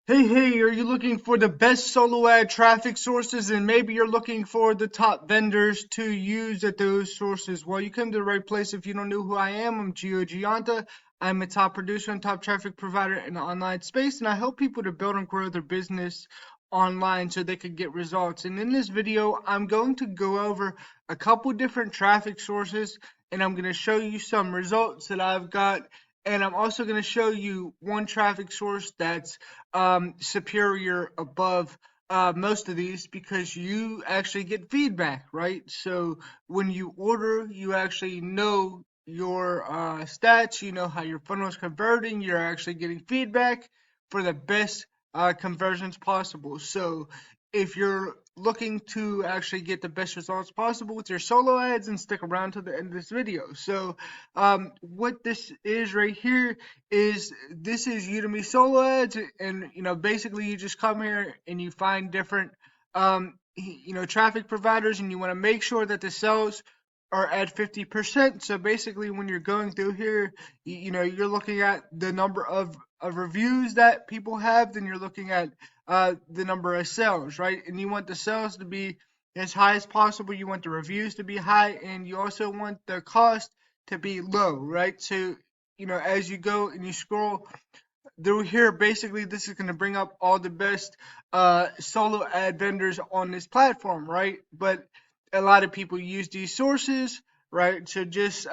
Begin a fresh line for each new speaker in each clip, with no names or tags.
Hey, are you looking for the best solo ad traffic sources and maybe you're looking for the top vendors to use at those sources? Well, you come to the right place if you don't know who I am. I'm Gio Gianta. I'm a top producer and top traffic provider in the online space, and I help people to build and grow their business online so they can get results. And in this video, I'm going to go over a couple different traffic sources and I'm going to show you some results that I've got. And I'm also going to show you one traffic source that's superior above most of these because you actually get feedback, right? So when you order, you actually know your stats, you know how your funnel is converting, you're actually getting feedback for the best conversions possible. So if you're looking to actually get the best results possible with your solo ads, and stick around to the end of this video. So what this is right here is this is Udemy solo ads, and basically you just come here and you find different traffic providers, and you want to make sure that the sales are at 50%. So basically when you're going through here, you're looking at the number of reviews that people have, then you're looking at the number of sales, right? And you want the sales to be as high as possible, you want the reviews to be high, and you also want the cost to be low, right? So as you go and you scroll through here, basically this is going to bring up all the best solo ad vendors on this platform, right? But a lot of people use these sources, right? So just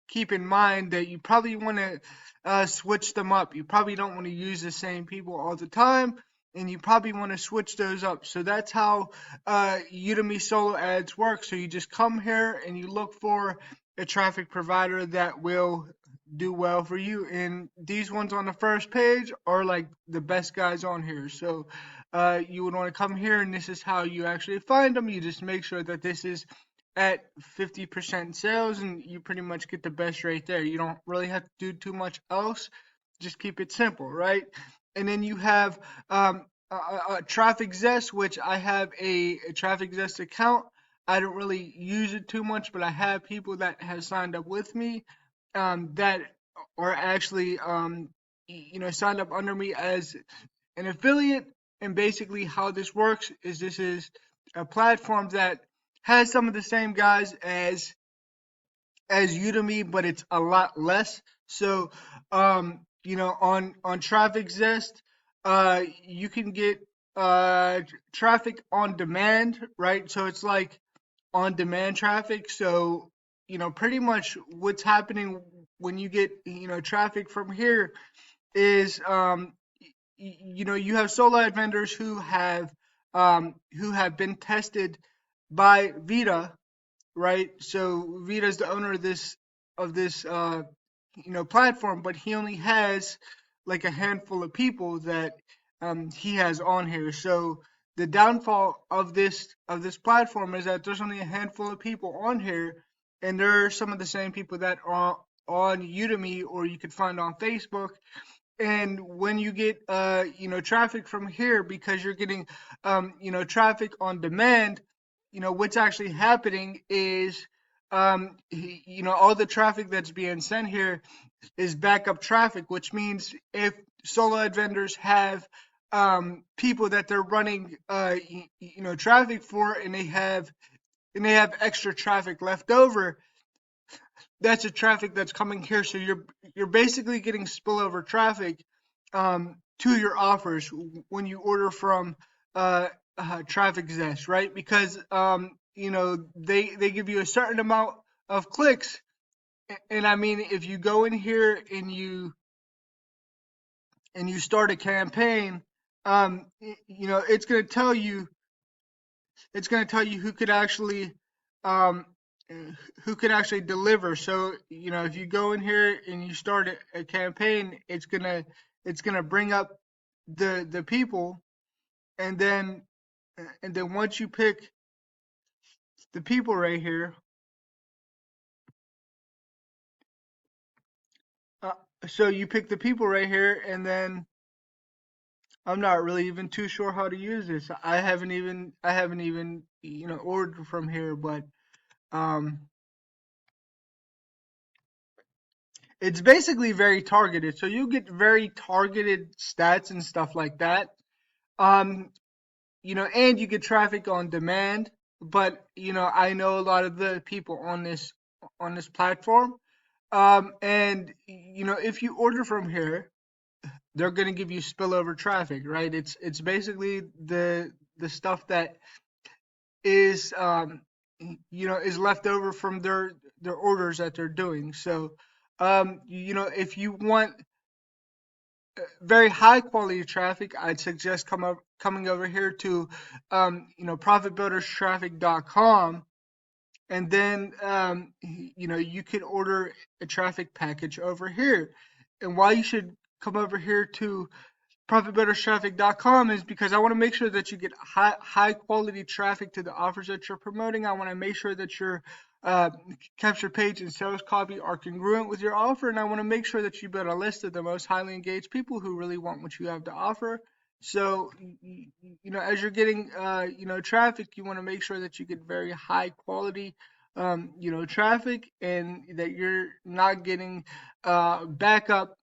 keep in mind that you probably want to switch them up. You probably don't want to use the same people all the time, and you probably want to switch those up. So that's how Udemy solo ads work. So you just come here and you look for a traffic provider that will do well for you. And these ones on the first page are like the best guys on here. So you would want to come here, and this is how you actually find them. You just make sure that this is at 50% sales, and you pretty much get the best right there. You don't really have to do too much else. Just keep it simple, right? And then you have Traffic Zest, which I have a Traffic Zest account. I don't really use it too much, but I have people that have signed up with me that are actually signed up under me as an affiliate. And basically how this works is this is a platform that has some of the same guys as Udemy, but it's a lot less. So on Traffic Zest, you can get traffic on demand, right? So it's like on demand traffic. So pretty much what's happening when you get traffic from here is you have solo ad vendors who have been tested by Vita, right? So Vita's the owner of this platform, but he only has like a handful of people that he has on here. So the downfall of this platform is that there's only a handful of people on here, and there are some of the same people that are on Udemy, or you could find on Facebook. And when you get traffic from here, because you're getting traffic on demand, what's actually happening is all the traffic that's being sent here is backup traffic, which means if solo ad vendors have people that they're running traffic for, and they have extra traffic left over, that's the traffic that's coming here. So you're basically getting spillover traffic to your offers when you order from Traffic Zest, right? Because they give you a certain amount of clicks, and I mean, if you go in here and you start a campaign, it's going to tell you who could actually um, deliver. So if you go in here and you start a campaign, it's gonna bring up the people, and then once you pick the people right here, uh, so you pick the people right here, and then I'm not really even too sure how to use this. I haven't even ordered from here, but um it's basically very targeted. So you get very targeted stats and stuff like that. Um, and you get traffic on demand. But I know a lot of the people on this platform. And if you order from here, they're gonna give you spillover traffic, right? It's basically the stuff that is is left over from their orders that they're doing. So if you want very high quality traffic, I'd suggest coming over here to profitbuilderstraffic.com, and then you can order a traffic package over here. And why you should come over here to profitbuilderstraffic.com is because I want to make sure that you get high quality traffic to the offers that you're promoting. I want to make sure that your uh, capture page and sales copy are congruent with your offer, and I want to make sure that you build a list of the most highly engaged people who really want what you have to offer. So, as you're getting, traffic, you want to make sure that you get very high quality, traffic, and that you're not getting backup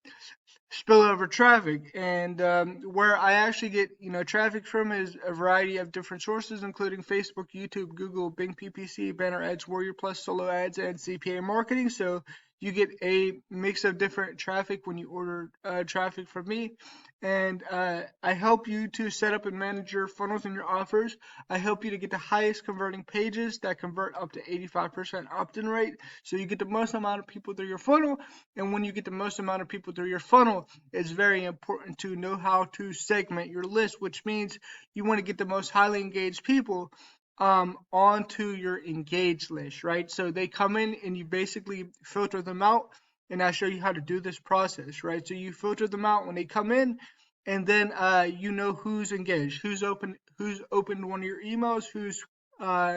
spillover traffic. And where I actually get traffic from is a variety of different sources, including Facebook, YouTube, Google, Bing PPC, banner ads, Warrior Plus, solo ads, and CPA marketing. So you get a mix of different traffic when you order traffic from me. And I help you to set up and manage your funnels and your offers. I help you to get the highest converting pages that convert up to 85% opt-in rate, so you get the most amount of people through your funnel. And when you get the most amount of people through your funnel, it's very important to know how to segment your list, which means you want to get the most highly engaged people onto your engaged list, right? So they come in and you basically filter them out. And I show you how to do this process, right? So you filter them out when they come in, and then who's engaged, who's opened one of your emails, who's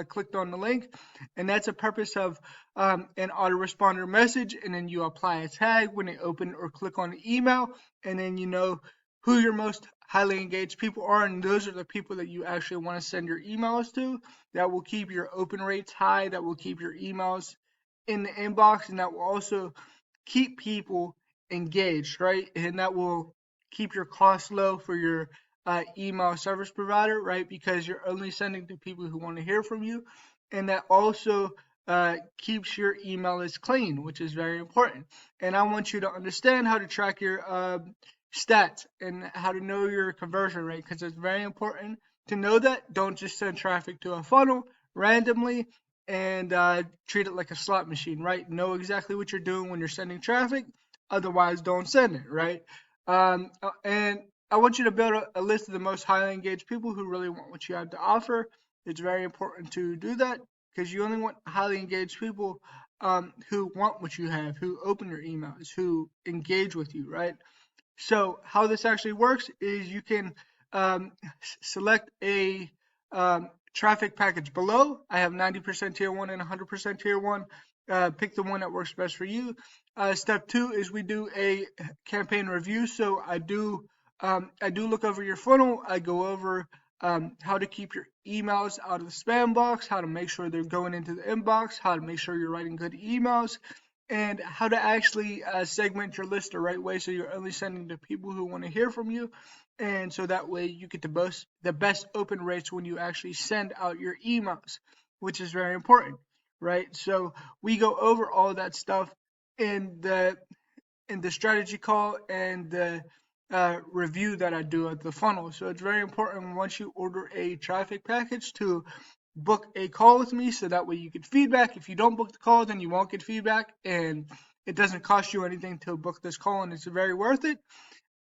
clicked on the link, and that's a purpose of an autoresponder message. And then you apply a tag when they open or click on the email, and then you know who your most highly engaged people are, and those are the people that you actually want to send your emails to. That will keep your open rates high, that will keep your emails in the inbox, and that will also keep people engaged, right? And that will keep your costs low for your email service provider, right? Because you're only sending to people who want to hear from you. And that also keeps your email list clean, which is very important. And I want you to understand how to track your stats and how to know your conversion rate, because it's very important to know that. Don't just send traffic to a funnel randomly and treat it like a slot machine, right? Know exactly what you're doing when you're sending traffic. Otherwise, don't send it, right? And I want you to build a list of the most highly engaged people who really want what you have to offer. It's very important to do that because you only want highly engaged people who want what you have, who open your emails, who engage with you, right? So how this actually works is you can select a traffic package below. I have 90% tier 1 and 100% tier 1. Pick the one that works best for you. Step 2 is we do a campaign review. So I do look over your funnel. I go over how to keep your emails out of the spam box, how to make sure they're going into the inbox, how to make sure you're writing good emails, and how to actually segment your list the right way so you're only sending to people who want to hear from you. And so that way you get the best open rates when you actually send out your emails, which is very important, right? So we go over all that stuff in the strategy call and the review that I do at the funnel. So it's very important once you order a traffic package to book a call with me, so that way you get feedback. If you don't book the call, then you won't get feedback, and it doesn't cost you anything to book this call, and it's very worth it.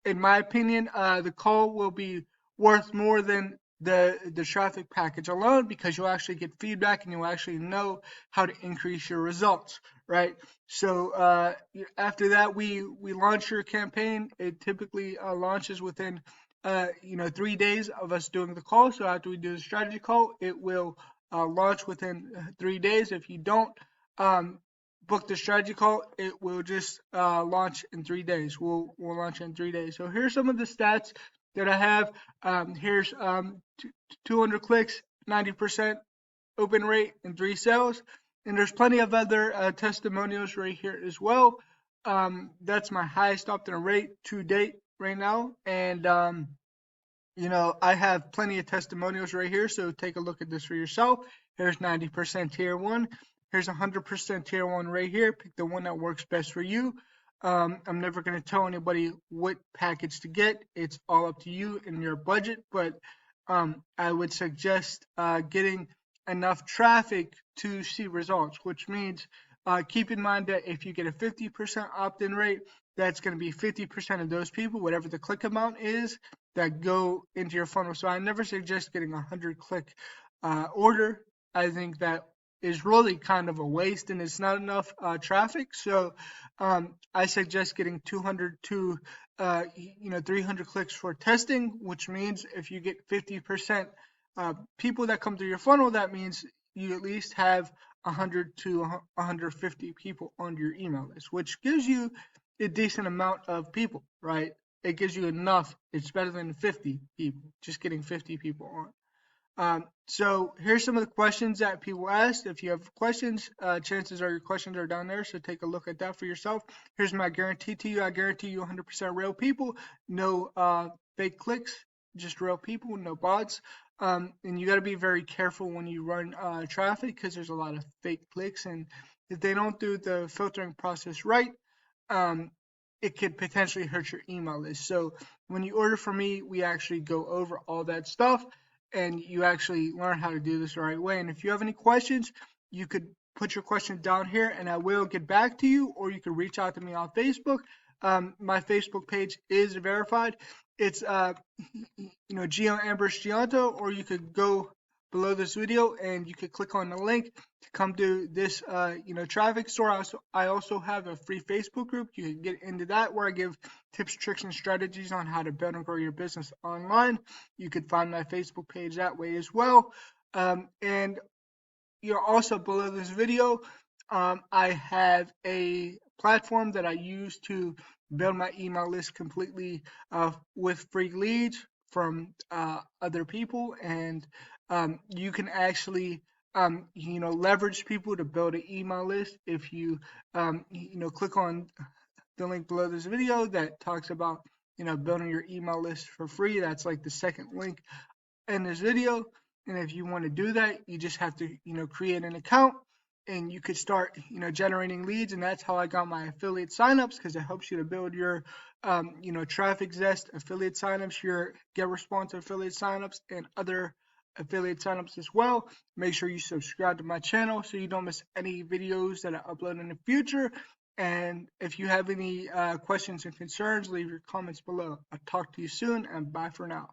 In my opinion, the call will be worth more than the traffic package alone, because you'll actually get feedback and you'll actually know how to increase your results, right? So after that, we launch your campaign. It typically launches within 3 days of us doing the call. So after we do the strategy call, it will launch within 3 days. If you don't book the strategy call, it will just launch in 3 days. We'll launch in 3 days. So here's some of the stats that I have. Here's 200 clicks, 90% open rate, and 3 sales. And there's plenty of other testimonials right here as well. That's my highest opt-in rate to date right now. And I have plenty of testimonials right here, so take a look at this for yourself. Here's 90% tier one. Here's 100% tier one right here. Pick the one that works best for you. I'm never going to tell anybody what package to get. It's all up to you and your budget, but I would suggest getting enough traffic to see results, which means keep in mind that if you get a 50% opt-in rate, that's going to be 50% of those people, whatever the click amount is, that go into your funnel. So I never suggest getting a 100-click order. I think that is really kind of a waste, and it's not enough traffic. So I suggest getting 200 to 300 clicks for testing, which means if you get 50% people that come through your funnel, that means you at least have 100 to 150 people on your email list, which gives you a decent amount of people, right? It gives you enough. It's better than 50 people, just getting 50 people on. So here's some of the questions that people asked. If you have questions, chances are your questions are down there, so take a look at that for yourself. Here's my guarantee to you. I guarantee you 100% real people, no fake clicks, just real people, no bots. And you got to be very careful when you run traffic, because there's a lot of fake clicks, and if they don't do the filtering process right, it could potentially hurt your email list. So when you order from me, we actually go over all that stuff, and you actually learn how to do this the right way. And if you have any questions, you could put your question down here and I will get back to you, or you can reach out to me on Facebook. My Facebook page is verified. It's Gio Ambrose Gianto, or you could go below this video and you could click on the link to come to this traffic store. I also have a free Facebook group. You can get into that, where I give tips, tricks, and strategies on how to build and grow your business online. You could find my Facebook page that way as well. And also below this video, I have a platform that I use to build my email list completely with free leads from other people, and you can actually leverage people to build an email list if you click on the link below this video that talks about building your email list for free. That's like the second link in this video. And if you want to do that, you just have to create an account, and you could start generating leads. And that's how I got my affiliate signups, because it helps you to build your Traffic Zest affiliate signups, your Get Response affiliate signups, and other affiliate signups as well. Make sure you subscribe to my channel so you don't miss any videos that I upload in the future. And if you have any questions and concerns, leave your comments below. I'll talk to you soon, and bye for now.